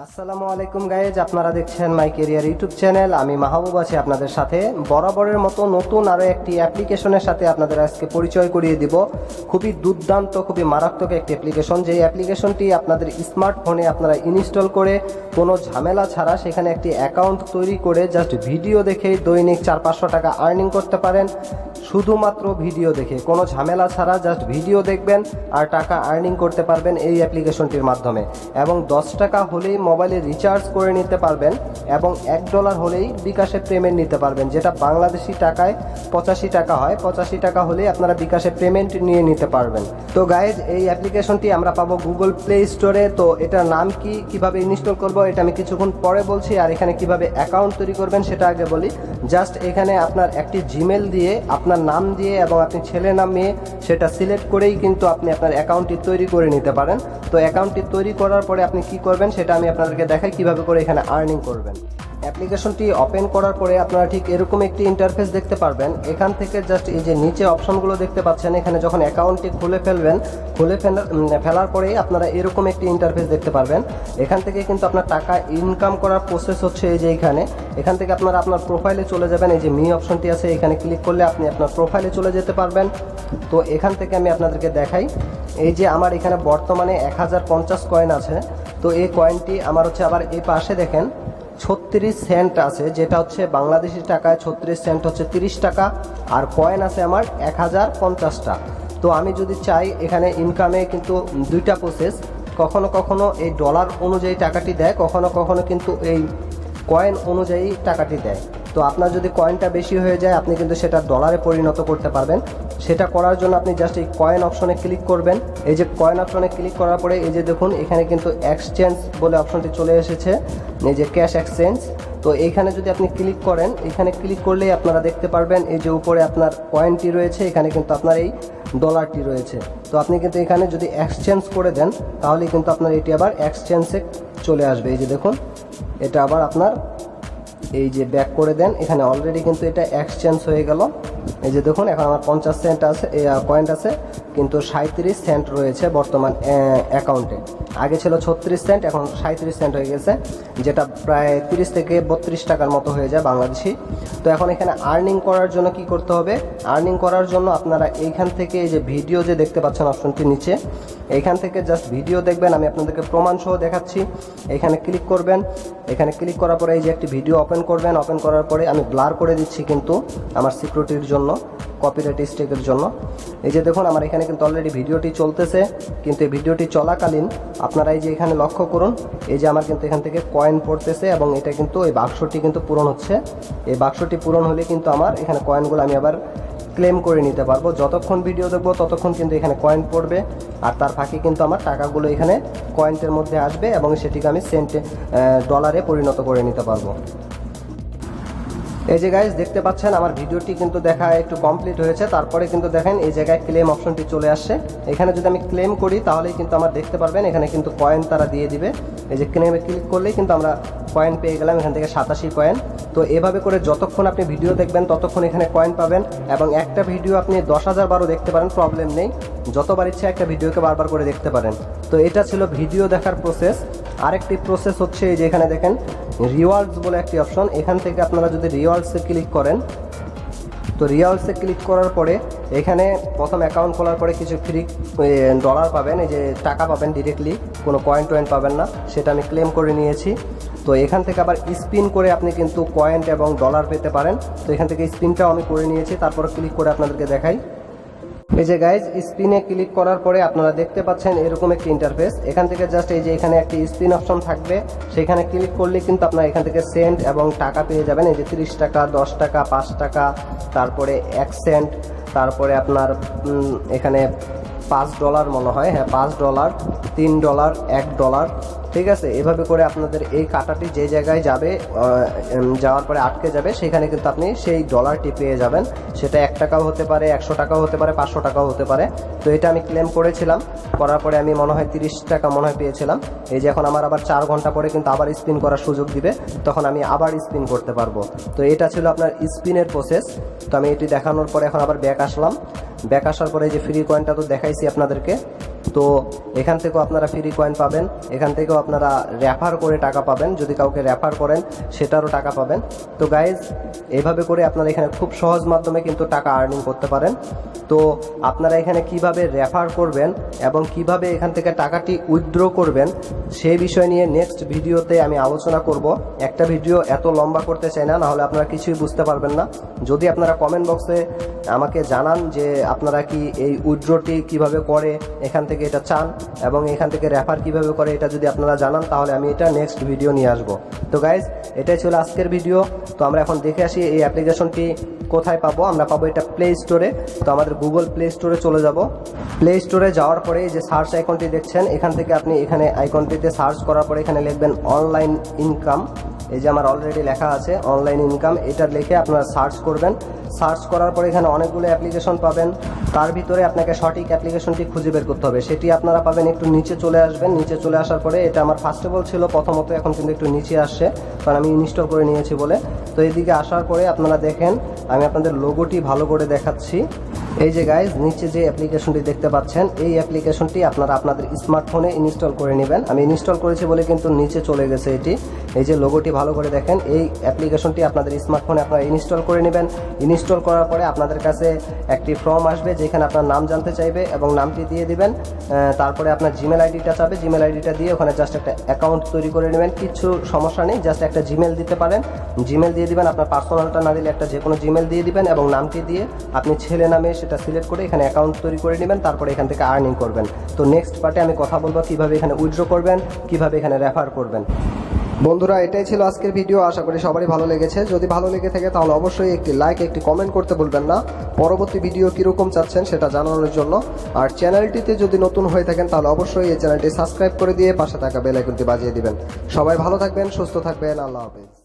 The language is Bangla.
আসসালামু আলাইকুম গাইজ, আপনারা দেখছেন মাই ক্যারিয়ার ইউটিউব চ্যানেল। আমি মাহবুব আছি আপনাদের সাথে। বরাবরের মতো নতুন আরও একটি অ্যাপ্লিকেশনের সাথে আপনাদের আজকে পরিচয় করিয়ে দিব। খুবই দুর্দান্ত, খুবই মারাত্মক একটি অ্যাপ্লিকেশন। যেই অ্যাপ্লিকেশনটি আপনাদের স্মার্টফোনে আপনারা ইনস্টল করে কোনো ঝামেলা ছাড়া সেখানে একটি অ্যাকাউন্ট তৈরি করে জাস্ট ভিডিও দেখেই দৈনিক 400-500 টাকা আর্নিং করতে পারেন। শুধুমাত্র ভিডিও দেখে, কোনো ঝামেলা ছাড়া জাস্ট ভিডিও দেখবেন আর টাকা আর্নিং করতে পারবেন এই অ্যাপ্লিকেশনটির মাধ্যমে। এবং 10 টাকা হলেই মোবাইলে রিচার্জ করে নিতে পারবেন এবং $1 হলেই বিকাশে পেমেন্ট নিতে পারবেন, যেটা বাংলাদেশি টাকায় 85 টাকা হয়। 85 টাকা হলেই আপনারা বিকাশে পেমেন্ট নিয়ে নিতে পারবেন। তো গাইজ, এই অ্যাপ্লিকেশনটি আমরা পাবো গুগল প্লে স্টোরে। তো এটার নাম কি, কিভাবে ইনস্টল করব এটা আমি কিছুক্ষণ পরে বলছি। আর এখানে কিভাবে অ্যাকাউন্ট তৈরি করবেন সেটা আগে বলি। জাস্ট এখানে আপনার একটি জিমেল দিয়ে, আপনার নাম দিয়ে এবং আপনি ছেলে নাম মেয়ে সেটা সিলেক্ট করেই কিন্তু আপনি আপনার অ্যাকাউন্টটি তৈরি করে নিতে পারেন। তো অ্যাকাউন্টটি তৈরি করার পরে আপনি কি করবেন সেটা আমি আপনাদেরকে দেখাই কিভাবে করে এখানে আর্নিং করবেন। অ্যাপ্লিকেশনটি ওপেন করার পরে আপনারা ঠিক এরকম একটি ইন্টারফেস দেখতে পারবেন। এখান থেকে জাস্ট এই যে নিচে অপশনগুলো দেখতে পাচ্ছেন, এখানে যখন অ্যাকাউন্টটি খুলে ফেলার পরেই আপনারা এরকম একটি ইন্টারফেস দেখতে পারবেন। এখান থেকে কিন্তু আপনার টাকা ইনকাম করার প্রসেস হচ্ছে এই যে এখান থেকে আপনারা আপনার প্রোফাইলে চলে যাবেন। এই যে মি অপশনটি আছে, এখানে ক্লিক করলে আপনি আপনার প্রোফাইলে চলে যেতে পারবেন। তো এখান থেকে আমি আপনাদেরকে দেখাই, এই যে আমার এখানে বর্তমানে 1050 কয়েন আছে। তো এই কয়েনটি আমার হচ্ছে, আবার এই পাশে দেখেন 36 সেন্ট আছে, যেটা হচ্ছে বাংলাদেশি টাকায় 36 সেন্ট হচ্ছে 30 টাকা। আর কয়েন আছে আমার 1050টা। তো আমি যদি চাই, এখানে ইনকামে কিন্তু দুইটা প্রসেস, কখনো কখনো এই ডলার অনুযায়ী টাকাটি দেয়, কখনো কখনো কিন্তু এই কয়েন অনুযায়ী টাকাটি দেয়। তো আপনার যদি কয়েনটা বেশি হয়ে যায় আপনি কিন্তু সেটা ডলারে পরিণত করতে পারবেন। সেটা করার জন্য আপনি জাস্ট এই কয়েন অপশনে ক্লিক করবেন। এই যে কয়েন অপশনে ক্লিক করার পরে এই যে দেখুন এখানে কিন্তু এক্সচেঞ্জ বলে অপশনটি চলে এসেছে, এই যে ক্যাশ এক্সচেঞ্জ। তো এইখানে যদি আপনি ক্লিক করেন, এখানে ক্লিক করলেই আপনারা দেখতে পারবেন এই যে উপরে আপনার কয়েনটি রয়েছে, এখানে কিন্তু আপনার এই ডলারটি রয়েছে। তো আপনি কিন্তু এখানে যদি এক্সচেঞ্জ করে দেন তাহলে কিন্তু আপনার এটি আবার এক্সচেঞ্জে চলে আসবে। এই যে দেখুন, এটা আবার আপনার এই যে ব্যাক করে দেন, এখানে অলরেডি কিন্তু এটা এক্সচেঞ্জ হয়ে গেল। এই যে দেখুন, এখন আমার 50 সেন্ট আছে, কয়েন আছে, কিন্তু 37 সেন্ট রয়েছে বর্তমান অ্যাকাউন্টে। আগে ছিল 36 সেন্ট, এখন 37 সেন্ট হয়ে গেছে, যেটা প্রায় 30 থেকে 32 টাকার মতো হয়ে যায় বাংলাদেশি। তো এখন এখানে আর্নিং করার জন্য কি করতে হবে? আর্নিং করার জন্য আপনারা এইখান থেকে এই যে ভিডিও যে দেখতে পাচ্ছেন অপশনটি নিচে, এইখান থেকে জাস্ট ভিডিও দেখবেন। আমি আপনাদেরকে প্রমাণ সহ দেখাচ্ছি। এখানে ক্লিক করবেন, এখানে ক্লিক করার পরে এই যে একটি ভিডিও ওপেন করবেন। ওপেন করার পরে আমি ব্লার করে দিচ্ছি কিন্তু আমার সিকিউরিটির জন্য, কপিরাইট স্ট্রাইকের জন্য। এই যে দেখুন, আমার এখানে কিন্তু অলরেডি ভিডিওটি চলতেছে, কিন্তু এই ভিডিওটি চলাকালীন আপনারা এই যে এখানে লক্ষ্য করুন, এই যে আমার কিন্তু এখান থেকে কয়েন পড়তেছে এবং এটা কিন্তু এই বাক্সটি কিন্তু পূরণ হচ্ছে। এই বাক্সটি পূরণ হলে কিন্তু আমার এখানে কয়েনগুলো আমি আবার ক্লেম করে নিতে পারবো। যতক্ষণ ভিডিও দেখবো ততক্ষণ কিন্তু এখানে কয়েন পড়বে, আর তার ফাঁকে কিন্তু আমার টাকাগুলো এখানে কয়েন্টের মধ্যে আসবে এবং সেটিকে আমি ডলারে পরিণত করে নিতে পারবো। এই যে গাইজ দেখতে পাচ্ছেন আমার ভিডিওটি কিন্তু দেখা একটু কমপ্লিট হয়েছে। তারপরে কিন্তু দেখেন এই জায়গায় ক্লেম অপশনটি চলে আসছে। এখানে যদি আমি ক্লেম করি তাহলেই কিন্তু আমার দেখতে পারবেন এখানে কিন্তু কয়েন তারা দিয়ে দিবে। এই যে ক্লেমে ক্লিক করলেই কিন্তু আমরা কয়েন পেয়ে গেলাম, এখান থেকে 87 কয়েন। তো এভাবে করে যতক্ষণ আপনি ভিডিও দেখবেন ততক্ষণ এখানে কয়েন পাবেন এবং একটা ভিডিও আপনি 10,000 বারও দেখতে পারেন, প্রবলেম নেই। যতবার ইচ্ছা একটা ভিডিওকে বারবার করে দেখতে পারেন। তো এটা ছিল ভিডিও দেখার প্রসেস। আরেকটি প্রসেস হচ্ছে এই যে এখানে দেখেন রিওয়ার্ডস বলে একটি অপশন। এখান থেকে আপনারা যদি রিওয়ার্ডসে ক্লিক করেন, তো রিওয়ার্ডসে ক্লিক করার পরে এখানে প্রথম অ্যাকাউন্ট খোলার পরে কিছু ফ্রি ডলার পাবেন, এই যে টাকা পাবেন ডিরেক্টলি, কোনো কয়েন টয়েন পাবেন না। সেটা আমি ক্লেম করে নিয়েছি। তো এখান থেকে আবার স্পিন করে আপনি কিন্তু কয়েন এবং ডলার পেতে পারেন। তো এখান থেকে স্পিনটাও আমি করে নিয়েছি, তারপর ক্লিক করে আপনাদেরকে দেখাই। এই যে গাইজ স্পিনে ক্লিক করার পরে আপনারা দেখতে পাচ্ছেন এরকম একটি ইন্টারফেস। এখান থেকে জাস্ট এই যে এখানে একটি স্পিন অপশন থাকবে, সেখানে ক্লিক করলে কিন্তু আপনারা এখান থেকে সেন্ট এবং টাকা পেয়ে যাবেন। এই যে 30 টাকা, 10 টাকা, 5 টাকা, তারপরে 1 সেন্ট, তারপরে আপনার এখানে $5 মনে হয়, হ্যাঁ $5, $3, $1, ঠিক আছে। এভাবে করে আপনাদের এই কাটাটি যে জায়গায় যাবে, যাওয়ার পরে আটকে যাবে, সেখানে কিন্তু আপনি সেই ডলারটি পেয়ে যাবেন। সেটা 1 টাকাও হতে পারে, 100 টাকাও হতে পারে, 500 টাকাও হতে পারে। তো এটা আমি ক্লেম করেছিলাম, করার পরে আমি মনে হয় 30 টাকা মনে হয় পেয়েছিলাম। এই যে এখন আমার আবার 4 ঘন্টা পরে কিন্তু আবার স্পিন করার সুযোগ দিবে, তখন আমি আবার স্পিন করতে পারবো। তো এটা ছিল আপনার স্পিনের প্রসেস। তো আমি এটি দেখানোর পরে এখন আবার ব্যাক আসলাম। ব্যাক আসার পরে যে ফ্রি কয়েনটা তো দেখাইছি আপনাদেরকে, তো এখান থেকেও আপনারা ফ্রি কয়েন পাবেন, এখান থেকেও আপনারা রেফার করে টাকা পাবেন, যদি কাউকে রেফার করেন সেটারও টাকা পাবেন। তো গাইজ এইভাবে করে আপনারা এখানে খুব সহজ মাধ্যমে কিন্তু টাকা আর্নিং করতে পারেন। তো আপনারা এখানে কিভাবে রেফার করবেন এবং কিভাবে এখান থেকে টাকাটি উইথড্র করবেন সেই বিষয় নিয়ে নেক্সট ভিডিওতে আমি আলোচনা করব। একটা ভিডিও এত লম্বা করতে চাই না, নাহলে আপনারা কিছুই বুঝতে পারবেন না। যদি আপনারা কমেন্ট বক্সে আমাকে জানান যে আপনারা কি এই উইথড্রটি কিভাবে করে এখান থেকে এটা চান এবং এখান থেকে রেফার কিভাবে করে, এটা যদি আপনারা জানান তাহলে আমি এটা নেক্সট ভিডিও নিয়ে আসব। তো গাইজ এটাই ছিল আজকের ভিডিও। তো আমরা এখন দেখে আসি এই অ্যাপ্লিকেশনটি কোথায় পাবো। আমরা পাবো এটা প্লে স্টোরে। তো আমাদের গুগল প্লে স্টোরে চলে যাব। প্লে স্টোরে যাওয়ার পরে যে সার্চ আইকনটি দেখছেন, এখান থেকে আপনি এখানে আইকনটিতে সার্চ করার পরে এখানে লিখবেন অনলাইন ইনকাম। এই যে আমার অলরেডি লেখা আছে অনলাইন ইনকাম, এটা লিখে আপনারা সার্চ করবেন। সার্চ করার পরে এখানে অনেকগুলো অ্যাপ্লিকেশন পাবেন, তার ভিতরে আপনাকে সঠিক অ্যাপ্লিকেশনটি খুঁজে বের করতে হবে। সেটি আপনারা পাবেন, একটু নিচে চলে আসবেন। নিচে চলে আসার পরে এটা আমার ফার্স্টেবল ছিল প্রথমত, এখন কিন্তু একটু নিচে আসছে কারণ আমি ইনস্টল করে নিয়েছি বলে। তো এইদিকে আসার পরে আপনারা দেখেন আমি আপনাদের লোগোটি ভালো করে দেখাচ্ছি। এই যে গাইজ নিচে যে অ্যাপ্লিকেশনটি দেখতে পাচ্ছেন, এই অ্যাপ্লিকেশনটি আপনারা আপনাদের স্মার্টফোনে ইনস্টল করে নেবেন। আমি ইনস্টল করেছি বলে কিন্তু নিচে চলে গেছে এটি। এই যে লোগোটি ভালো করে দেখেন, এই অ্যাপ্লিকেশনটি আপনাদের স্মার্টফোনে আপনারা ইনস্টল করে নেবেন। ইনস্টল করার পরে আপনাদের কাছে একটি ফর্ম আসবে যেখানে আপনার নাম জানতে চাইবে এবং নামটি দিয়ে দিবেন। তারপরে আপনার জিমেল আইডিটা চাবে, জিমেল আইডিটা দিয়ে ওখানে জাস্ট একটা অ্যাকাউন্ট তৈরি করে নেবেন। কিছু সমস্যা নেই, জাস্ট একটা জিমেল দিতে পারেন, জিমেল দিয়ে দিবেন। আপনার পার্সোনালটা না দিলে একটা যে কোনো জিমেল দিয়ে দিবেন এবং নামটি দিয়ে আপনি ছেলে নামে সেটা সিলেক্ট করে এখানে অ্যাকাউন্ট তৈরি করে নেবেন। তারপরে এখান থেকে আর্নিং করবেন। তো নেক্সট পার্টে আমি কথা বলবো কিভাবে এখানে উইথড্র করবেন, কিভাবে এখানে রেফার করবেন। বন্ধুরা এটাই ছিল আজকের ভিডিও, আশা করি সবারই ভালো লেগেছে। যদি ভালো লেগে থাকে তাহলে অবশ্যই একটি লাইক, একটি কমেন্ট করতে ভুলবেন না। পরবর্তী ভিডিও কীরকম চাচ্ছেন সেটা জানানোর জন্য। আর চ্যানেলটিতে যদি নতুন হয়ে থাকেন তাহলে অবশ্যই এই চ্যানেলটি সাবস্ক্রাইব করে দিয়ে পাশে থাকা বেল আইকনটি বাজিয়ে দিবেন। সবাই ভালো থাকবেন, সুস্থ থাকবেন, আল্লাহ হাফেজ।